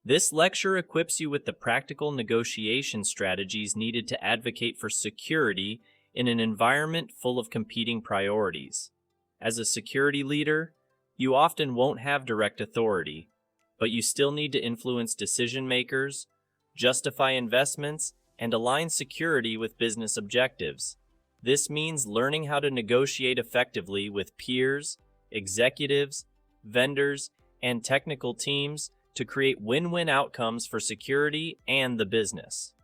This lecture equips you with the practical negotiation strategies needed to advocate for security in an environment full of competing priorities. As a security leader, you often won't have direct authority, but you still need to influence decision makers, justify investments, and align security with business objectives. This means learning how to negotiate effectively with peers, executives, vendors, and technical teams to create win-win outcomes for security and the business.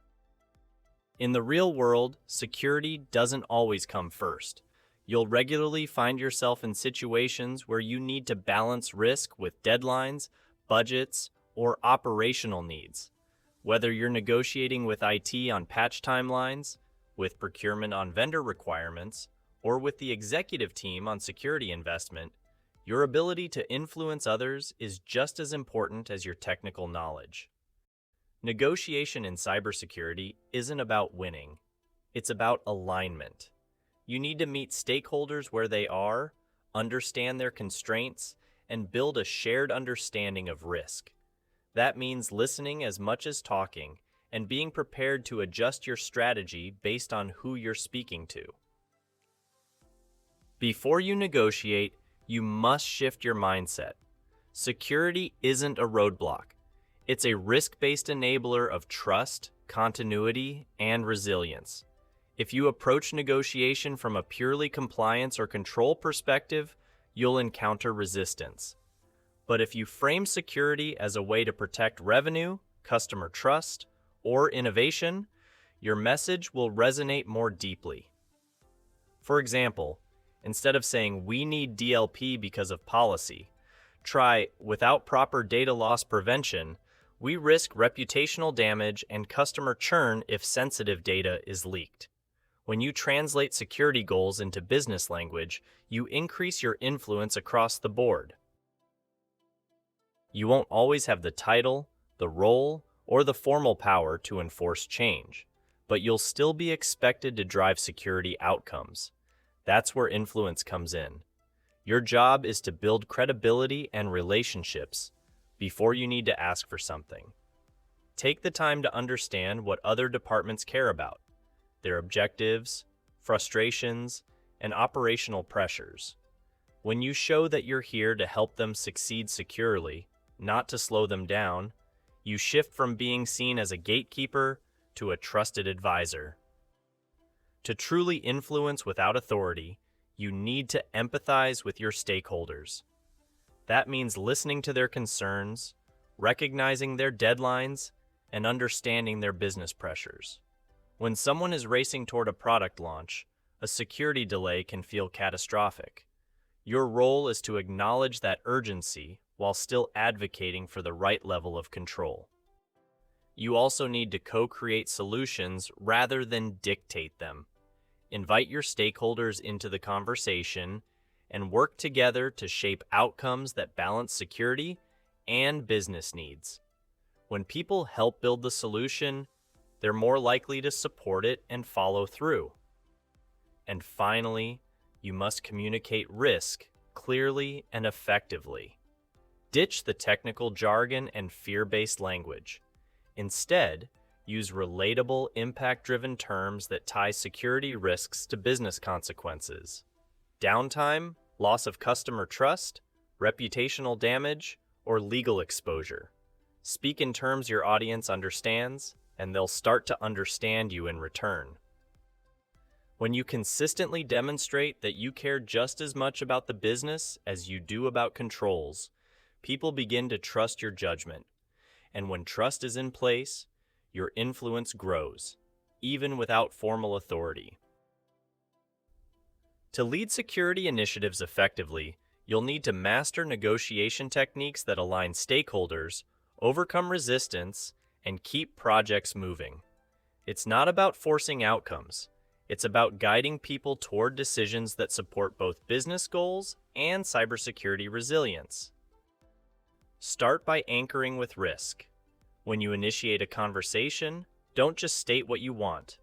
In the real world, security doesn't always come first. You'll regularly find yourself in situations where you need to balance risk with deadlines, budgets, or operational needs. Whether you're negotiating with IT on patch timelines, with procurement on vendor requirements, or with the executive team on security investment, your ability to influence others is just as important as your technical knowledge. Negotiation in cybersecurity isn't about winning. It's about alignment. You need to meet stakeholders where they are, understand their constraints, and build a shared understanding of risk. That means listening as much as talking and being prepared to adjust your strategy based on who you're speaking to. Before you negotiate, you must shift your mindset. Security isn't a roadblock. It's a risk-based enabler of trust, continuity, and resilience. If you approach negotiation from a purely compliance or control perspective, you'll encounter resistance. But if you frame security as a way to protect revenue, customer trust, or innovation, your message will resonate more deeply. For example, instead of saying, "We need DLP because of policy," try, "Without proper data loss prevention, we risk reputational damage and customer churn if sensitive data is leaked." When you translate security goals into business language, you increase your influence across the board. You won't always have the title, the role, or the formal power to enforce change, but you'll still be expected to drive security outcomes. That's where influence comes in. Your job is to build credibility and relationships before you need to ask for something. Take the time to understand what other departments care about, their objectives, frustrations, and operational pressures. When you show that you're here to help them succeed securely, not to slow them down, you shift from being seen as a gatekeeper to a trusted advisor. To truly influence without authority, you need to empathize with your stakeholders. That means listening to their concerns, recognizing their deadlines, and understanding their business pressures. When someone is racing toward a product launch, a security delay can feel catastrophic. Your role is to acknowledge that urgency while still advocating for the right level of control. You also need to co-create solutions rather than dictate them. Invite your stakeholders into the conversation and work together to shape outcomes that balance security and business needs. When people help build the solution, they're more likely to support it and follow through. And finally, you must communicate risk clearly and effectively. Ditch the technical jargon and fear-based language. Instead, use relatable, impact-driven terms that tie security risks to business consequences. Downtime, loss of customer trust, reputational damage, or legal exposure. Speak in terms your audience understands, and they'll start to understand you in return. When you consistently demonstrate that you care just as much about the business as you do about controls, people begin to trust your judgment. And when trust is in place, your influence grows, even without formal authority. To lead security initiatives effectively, you'll need to master negotiation techniques that align stakeholders, overcome resistance, and keep projects moving. It's not about forcing outcomes. It's about guiding people toward decisions that support both business goals and cybersecurity resilience. Start by anchoring with risk. When you initiate a conversation, don't just state what you want.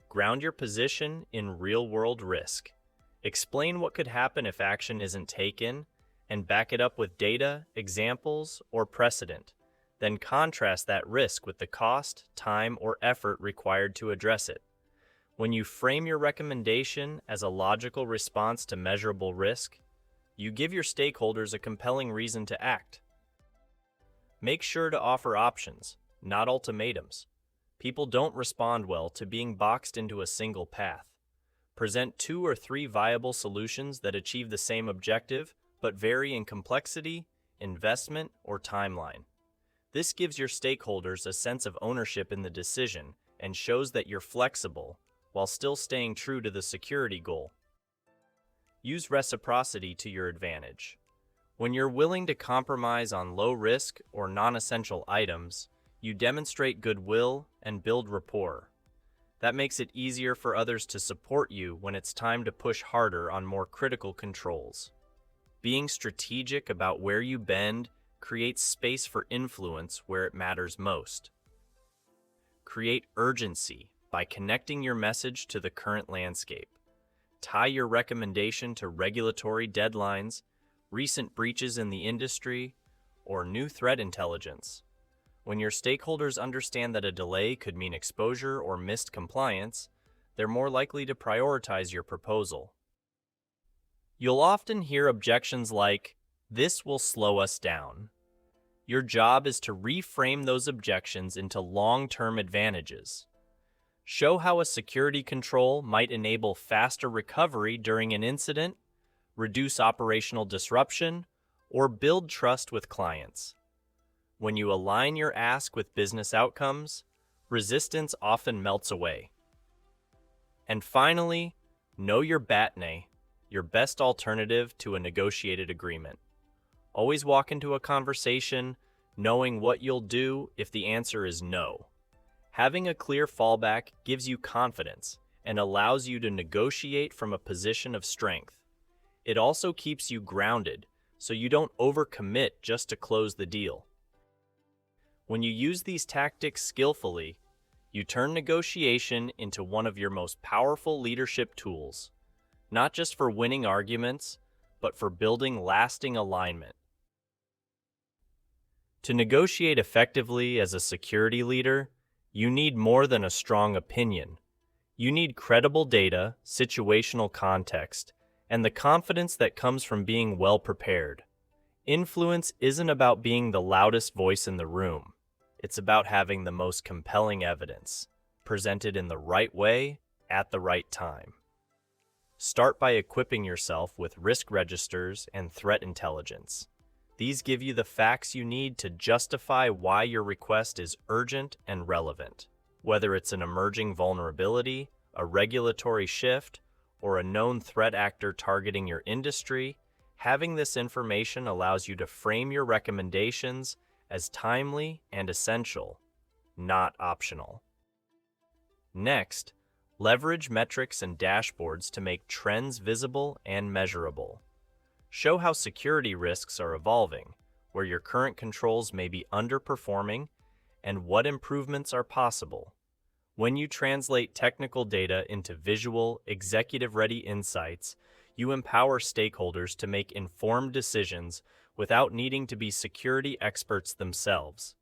Ground your position in real-world risk. Explain what could happen if action isn't taken, and back it up with data, examples, or precedent. Then contrast that risk with the cost, time, or effort required to address it. When you frame your recommendation as a logical response to measurable risk, you give your stakeholders a compelling reason to act. Make sure to offer options, not ultimatums. People don't respond well to being boxed into a single path. Present 2 or 3 viable solutions that achieve the same objective, but vary in complexity, investment, or timeline. This gives your stakeholders a sense of ownership in the decision and shows that you're flexible while still staying true to the security goal. Use reciprocity to your advantage. When you're willing to compromise on low-risk or non-essential items, you demonstrate goodwill and build rapport. That makes it easier for others to support you when it's time to push harder on more critical controls. Being strategic about where you bend creates space for influence where it matters most. Create urgency by connecting your message to the current landscape. Tie your recommendation to regulatory deadlines, recent breaches in the industry, or new threat intelligence. When your stakeholders understand that a delay could mean exposure or missed compliance, they're more likely to prioritize your proposal. You'll often hear objections like, "This will slow us down." Your job is to reframe those objections into long-term advantages. Show how a security control might enable faster recovery during an incident, reduce operational disruption, or build trust with clients. When you align your ask with business outcomes, resistance often melts away. And finally, know your BATNA, your best alternative to a negotiated agreement. Always walk into a conversation knowing what you'll do if the answer is no. Having a clear fallback gives you confidence and allows you to negotiate from a position of strength. It also keeps you grounded, so you don't overcommit just to close the deal. When you use these tactics skillfully, you turn negotiation into one of your most powerful leadership tools, not just for winning arguments, but for building lasting alignment. To negotiate effectively as a security leader, you need more than a strong opinion. You need credible data, situational context, and the confidence that comes from being well prepared. Influence isn't about being the loudest voice in the room. It's about having the most compelling evidence, presented in the right way, at the right time. Start by equipping yourself with risk registers and threat intelligence. These give you the facts you need to justify why your request is urgent and relevant. Whether it's an emerging vulnerability, a regulatory shift, or a known threat actor targeting your industry, having this information allows you to frame your recommendations as timely and essential, not optional. Next, leverage metrics and dashboards to make trends visible and measurable. Show how security risks are evolving, where your current controls may be underperforming, and what improvements are possible. When you translate technical data into visual, executive-ready insights, you empower stakeholders to make informed decisions without needing to be security experts themselves.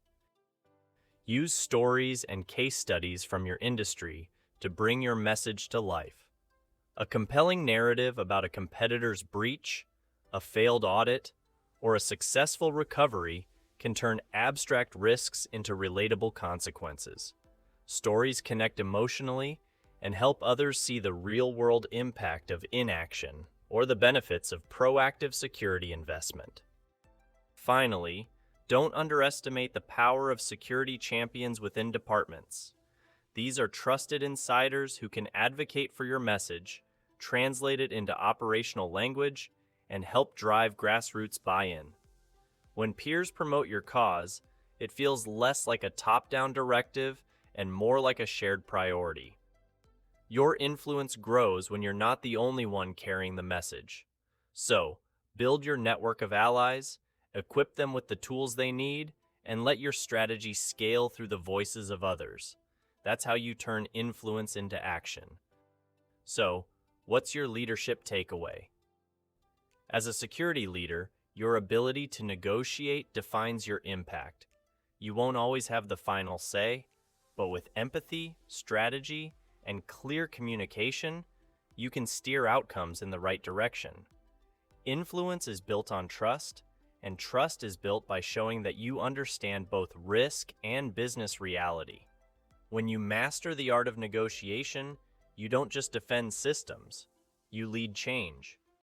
Use stories and case studies from your industry to bring your message to life. A compelling narrative about a competitor's breach, a failed audit, or a successful recovery can turn abstract risks into relatable consequences. Stories connect emotionally and help others see the real-world impact of inaction or the benefits of proactive security investment. Finally, don't underestimate the power of security champions within departments. These are trusted insiders who can advocate for your message, translate it into operational language, and help drive grassroots buy-in. When peers promote your cause, it feels less like a top-down directive and more like a shared priority. Your influence grows when you're not the only one carrying the message. So, build your network of allies, equip them with the tools they need, and let your strategy scale through the voices of others. That's how you turn influence into action. So, what's your leadership takeaway? As a security leader, your ability to negotiate defines your impact. You won't always have the final say, but with empathy, strategy, and clear communication, you can steer outcomes in the right direction. Influence is built on trust, and trust is built by showing that you understand both risk and business reality. When you master the art of negotiation, you don't just defend systems, you lead change.